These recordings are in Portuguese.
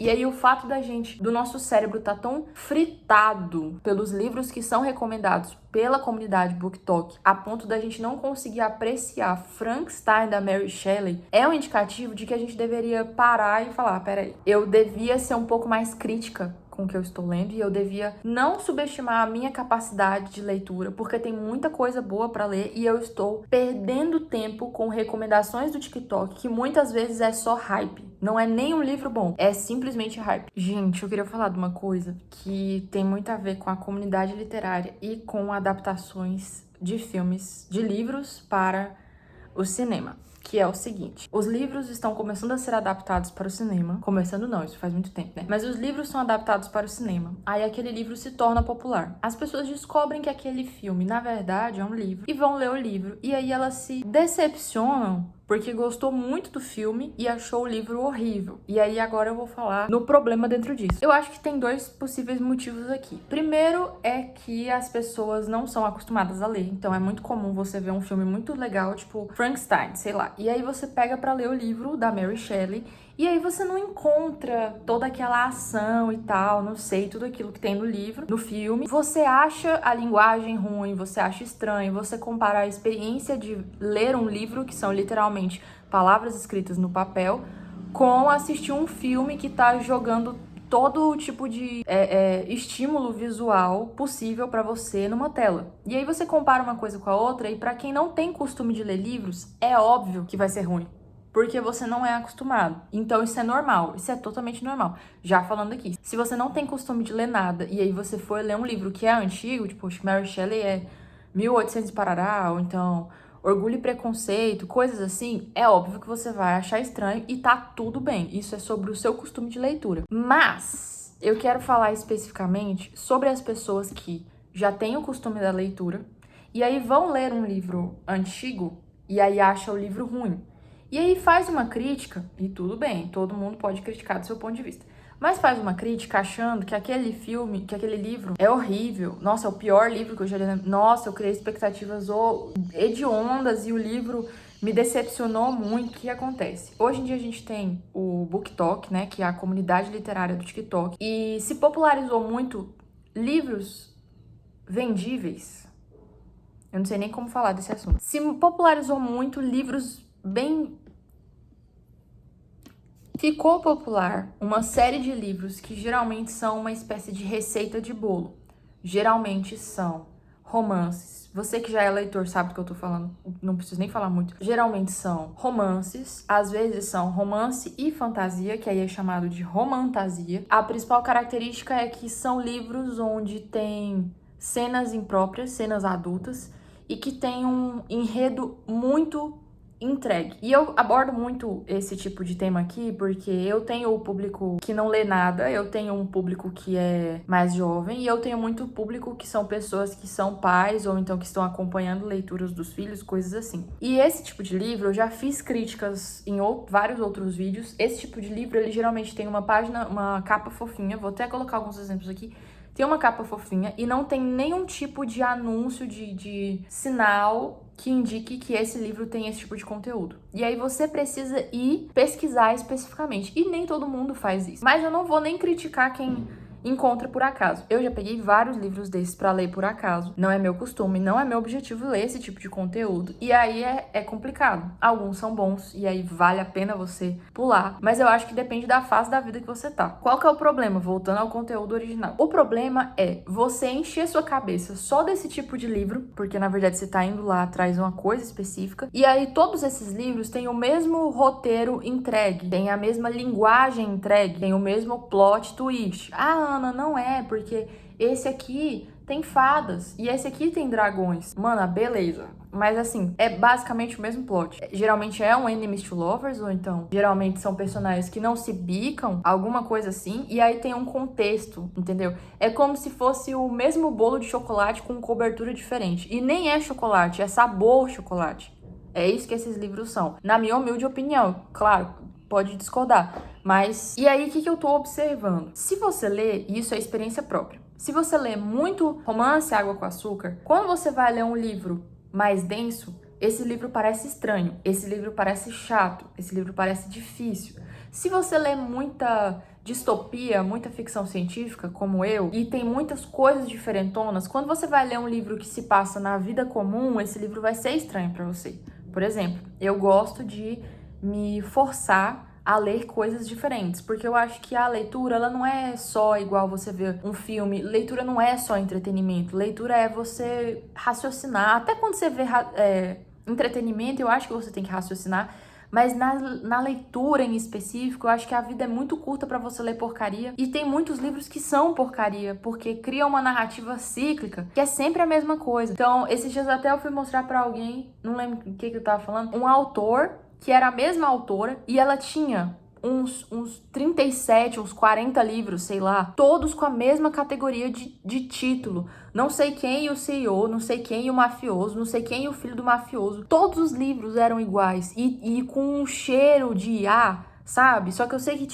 E aí o fato do nosso cérebro tá tão fritado pelos livros que são recomendados pela comunidade BookTok, a ponto da gente não conseguir apreciar Frankenstein da Mary Shelley, é um indicativo de que a gente deveria parar e falar, peraí, eu devia ser um pouco mais crítica com o que eu estou lendo e eu devia não subestimar a minha capacidade de leitura, porque tem muita coisa boa para ler e eu estou perdendo tempo com recomendações do TikTok, que muitas vezes é só hype. Não é nem um livro bom, é simplesmente hype. Gente, eu queria falar de uma coisa que tem muito a ver com a comunidade literária e com adaptações de filmes, de livros para o cinema. Que é o seguinte, os livros estão começando a ser adaptados para o cinema. Começando não, isso faz muito tempo, né? Mas os livros são adaptados para o cinema. Aí aquele livro se torna popular. As pessoas descobrem que aquele filme, na verdade, é um livro. E vão ler o livro. E aí elas se decepcionam porque gostou muito do filme e achou o livro horrível. E aí agora eu vou falar no problema dentro disso. Eu acho que tem dois possíveis motivos aqui. Primeiro é que as pessoas não são acostumadas a ler. Então é muito comum você ver um filme muito legal, tipo Frankenstein, sei lá. E aí você pega pra ler o livro da Mary Shelley e aí você não encontra toda aquela ação e tal, não sei, tudo aquilo que tem no livro, no filme. Você acha a linguagem ruim, você acha estranho, você compara a experiência de ler um livro, que são literalmente palavras escritas no papel, com assistir um filme que tá jogando todo tipo de estímulo visual possível pra você numa tela. E aí você compara uma coisa com a outra e pra quem não tem costume de ler livros, é óbvio que vai ser ruim. Porque você não é acostumado. Então isso é normal, isso é totalmente normal. Já falando aqui, se você não tem costume de ler nada e aí você for ler um livro que é antigo, tipo, Mary Shelley é 1800 parará, ou então Orgulho e Preconceito, coisas assim, é óbvio que você vai achar estranho e tá tudo bem. Isso é sobre o seu costume de leitura. Mas eu quero falar especificamente sobre as pessoas que já têm o costume da leitura e aí vão ler um livro antigo e aí acham o livro ruim. E aí faz uma crítica, e tudo bem, todo mundo pode criticar do seu ponto de vista. Mas faz uma crítica achando que aquele filme, que aquele livro é horrível. Nossa, é o pior livro que eu já li. Nossa, eu criei expectativas hediondas e o livro me decepcionou muito. O que acontece? Hoje em dia a gente tem o BookTok, né, que é a comunidade literária do TikTok, e se popularizou muito livros vendíveis. Eu não sei nem como falar desse assunto. Se popularizou muito livros bem... Ficou popular uma série de livros que geralmente são uma espécie de receita de bolo. Geralmente são romances. Você que já é leitor sabe do que eu tô falando, não preciso nem falar muito. Geralmente são romances, às vezes são romance e fantasia, que aí é chamado de romantasia. A principal característica é que são livros onde tem cenas impróprias, cenas adultas, e que tem um enredo muito entregue. E eu abordo muito esse tipo de tema aqui porque eu tenho o público que não lê nada, eu tenho um público que é mais jovem e eu tenho muito público que são pessoas que são pais ou então que estão acompanhando leituras dos filhos, coisas assim. E esse tipo de livro, eu já fiz críticas em vários outros vídeos. Esse tipo de livro, ele geralmente tem uma página, uma capa fofinha, vou até colocar alguns exemplos aqui. Tem uma capa fofinha e não tem nenhum tipo de anúncio, de sinal que indique que esse livro tem esse tipo de conteúdo. E aí você precisa ir pesquisar especificamente. E nem todo mundo faz isso. Mas eu não vou nem criticar quem encontra por acaso. Eu já peguei vários livros desses pra ler por acaso. Não é meu costume, não é meu objetivo ler esse tipo de conteúdo. E aí é complicado. Alguns são bons e aí vale a pena você pular. Mas eu acho que depende da fase da vida que você tá. Qual que é o problema? Voltando ao conteúdo original. O problema é você encher sua cabeça só desse tipo de livro, porque na verdade você tá indo lá atrás de uma coisa específica. E aí todos esses livros têm o mesmo roteiro entregue, tem a mesma linguagem entregue, tem o mesmo plot twist. Ana, não é, porque esse aqui tem fadas e esse aqui tem dragões. Mano, beleza. Mas assim, é basicamente o mesmo plot. Geralmente é um enemies to lovers, ou então, geralmente são personagens que não se bicam, alguma coisa assim, e aí tem um contexto, entendeu? É como se fosse o mesmo bolo de chocolate com cobertura diferente. E nem é chocolate, é sabor chocolate. É isso que esses livros são. Na minha humilde opinião, claro, pode discordar. Mas, e aí, o que eu tô observando? Se você lê, e isso é experiência própria, se você lê muito romance, Água com Açúcar, quando você vai ler um livro mais denso, esse livro parece estranho, esse livro parece chato, esse livro parece difícil. Se você lê muita distopia, muita ficção científica, como eu, e tem muitas coisas diferentonas, quando você vai ler um livro que se passa na vida comum, esse livro vai ser estranho pra você. Por exemplo, eu gosto de me forçar a ler coisas diferentes, porque eu acho que a leitura, ela não é só igual você ver um filme, leitura não é só entretenimento, leitura é você raciocinar, até quando você vê entretenimento, eu acho que você tem que raciocinar, mas na leitura em específico, eu acho que a vida é muito curta pra você ler porcaria, e tem muitos livros que são porcaria, porque criam uma narrativa cíclica, que é sempre a mesma coisa. Então, esses dias até eu fui mostrar pra alguém, não lembro o que eu tava falando, um autor que era a mesma autora, e ela tinha uns 37, uns 40 livros, sei lá, todos com a mesma categoria de título. Não sei quem e o CEO, não sei quem e o mafioso, não sei quem e o filho do mafioso. Todos os livros eram iguais e com um cheiro de IA, sabe? Só que eu sei que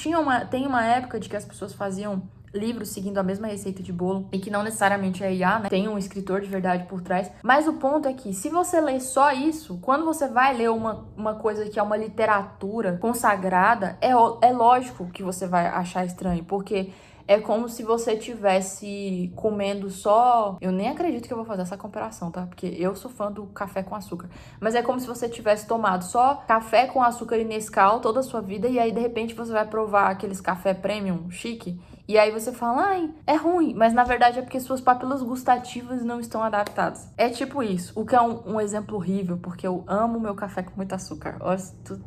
tem uma época de que as pessoas faziam livros seguindo a mesma receita de bolo e que não necessariamente é IA, né? Tem um escritor de verdade por trás. Mas o ponto é que se você lê só isso, quando você vai ler uma coisa que é uma literatura consagrada, é lógico que você vai achar estranho, porque é como se você estivesse comendo só... Eu nem acredito que eu vou fazer essa comparação, tá? Porque eu sou fã do café com açúcar. Mas é como se você tivesse tomado só café com açúcar e Nescau toda a sua vida, e aí, de repente, você vai provar aqueles café premium chique, e aí você fala, ai, é ruim. Mas, na verdade, é porque suas papilas gustativas não estão adaptadas. É tipo isso. O que é um exemplo horrível, porque eu amo meu café com muito açúcar.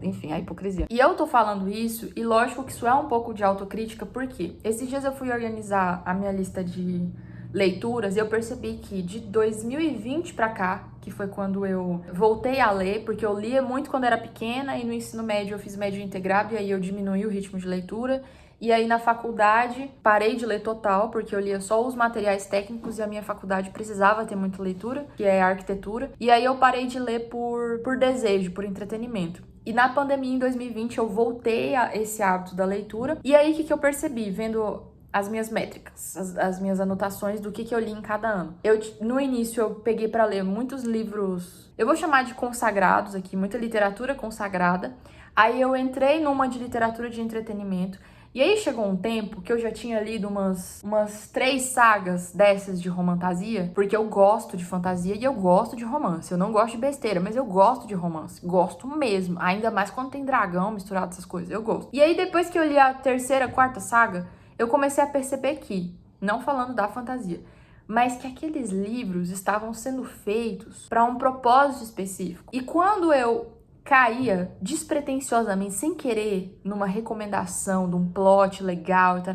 Enfim, a hipocrisia. E eu tô falando isso, e lógico que isso é um pouco de autocrítica, porque esses dias eu fui organizar a minha lista de leituras e eu percebi que de 2020 pra cá, que foi quando eu voltei a ler, porque eu lia muito quando era pequena e no ensino médio eu fiz médio integrado e aí eu diminui o ritmo de leitura. E aí na faculdade parei de ler total, porque eu lia só os materiais técnicos e a minha faculdade precisava ter muita leitura, que é a arquitetura. E aí eu parei de ler por desejo, por entretenimento. E na pandemia, em 2020, eu voltei a esse hábito da leitura. E aí, o que eu percebi? Vendo as minhas métricas, as minhas anotações do que eu li em cada ano. No início, eu peguei para ler muitos livros, eu vou chamar de consagrados aqui, muita literatura consagrada. Aí eu entrei numa de literatura de entretenimento. E aí chegou um tempo que eu já tinha lido umas 3 sagas dessas de romantasia, porque eu gosto de fantasia e eu gosto de romance. Eu não gosto de besteira, mas eu gosto de romance. Gosto mesmo. Ainda mais quando tem dragão misturado essas coisas. Eu gosto. E aí depois que eu li a 3ª, 4ª saga, eu comecei a perceber que, não falando da fantasia, mas que aqueles livros estavam sendo feitos para um propósito específico. E quando eu caía despretensiosamente, sem querer, numa recomendação de um plot legal e tal,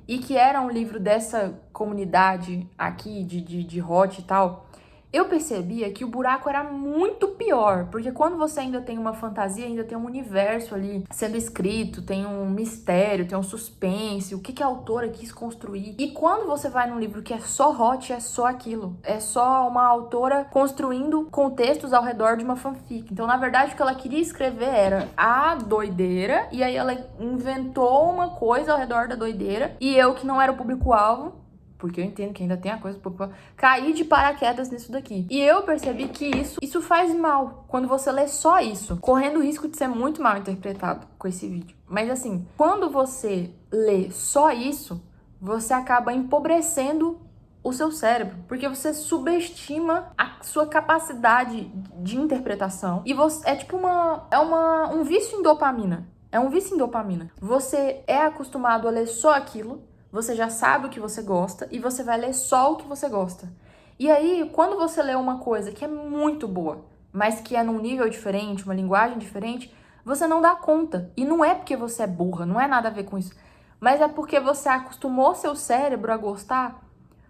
e que era um livro dessa comunidade aqui, de hot e tal, eu percebia que o buraco era muito pior, porque quando você ainda tem uma fantasia, ainda tem um universo ali sendo escrito, tem um mistério, tem um suspense, o que a autora quis construir. E quando você vai num livro que é só hot, é só aquilo. É só uma autora construindo contextos ao redor de uma fanfic. Então, na verdade, o que ela queria escrever era a doideira, e aí ela inventou uma coisa ao redor da doideira, e eu, que não era o público-alvo, porque eu entendo que ainda tem a coisa, caí de paraquedas nisso daqui. E eu percebi que isso faz mal, quando você lê só isso, correndo o risco de ser muito mal interpretado com esse vídeo. Mas assim, quando você lê só isso, você acaba empobrecendo o seu cérebro, porque você subestima a sua capacidade de interpretação. E é tipo um vício em dopamina. É um vício em dopamina. Você é acostumado a ler só aquilo, você já sabe o que você gosta e você vai ler só o que você gosta. E aí, quando você lê uma coisa que é muito boa, mas que é num nível diferente, uma linguagem diferente, você não dá conta. E não é porque você é burra, não é nada a ver com isso. Mas é porque você acostumou seu cérebro a gostar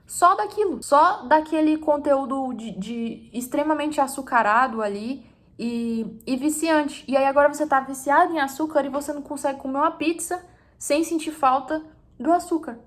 só daquilo. Só daquele conteúdo de extremamente açucarado ali e viciante. E aí agora você tá viciado em açúcar e você não consegue comer uma pizza sem sentir falta do açúcar.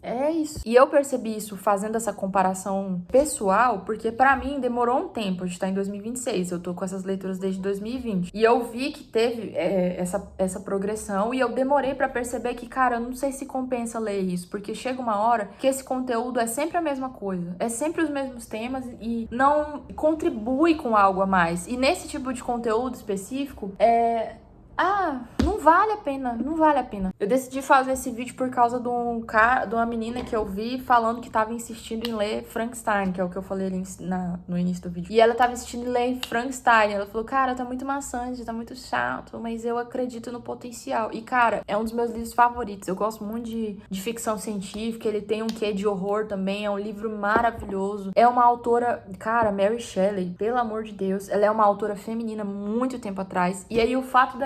É isso. E eu percebi isso fazendo essa comparação pessoal, porque pra mim demorou um tempo. A gente tá em 2026, eu tô com essas leituras desde 2020. E eu vi que teve essa progressão e eu demorei pra perceber que, cara, eu não sei se compensa ler isso, porque chega uma hora que esse conteúdo é sempre a mesma coisa, é sempre os mesmos temas e não contribui com algo a mais. E nesse tipo de conteúdo específico, Não vale a pena, não vale a pena. Eu decidi fazer esse vídeo por causa de uma menina que eu vi falando que tava insistindo em ler Frankenstein, que é o que eu falei ali no início do vídeo. E ela tava insistindo em ler Frankenstein. Ela falou, cara, tá muito maçante, tá muito chato, mas eu acredito no potencial. E, cara, é um dos meus livros favoritos. Eu gosto muito de ficção científica, ele tem um quê de horror também, é um livro maravilhoso. É uma autora, cara, Mary Shelley, pelo amor de Deus, ela é uma autora feminina muito tempo atrás. E aí o fato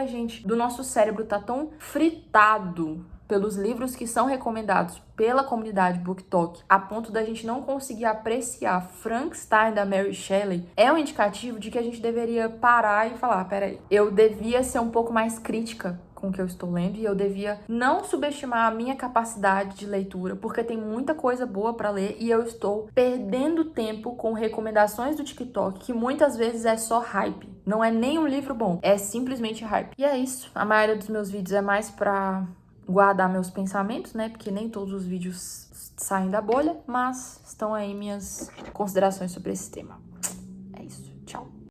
do nosso cérebro tá tão fritado pelos livros que são recomendados pela comunidade BookTok, a ponto da gente não conseguir apreciar Frankenstein da Mary Shelley, é um indicativo de que a gente deveria parar e falar, peraí, eu devia ser um pouco mais crítica com o que eu estou lendo e eu devia não subestimar a minha capacidade de leitura, porque tem muita coisa boa para ler e eu estou perdendo tempo com recomendações do TikTok, que muitas vezes é só hype. Não é nem um livro bom, é simplesmente hype. E é isso. A maioria dos meus vídeos é mais pra guardar meus pensamentos, né? Porque nem todos os vídeos saem da bolha, mas estão aí minhas considerações sobre esse tema.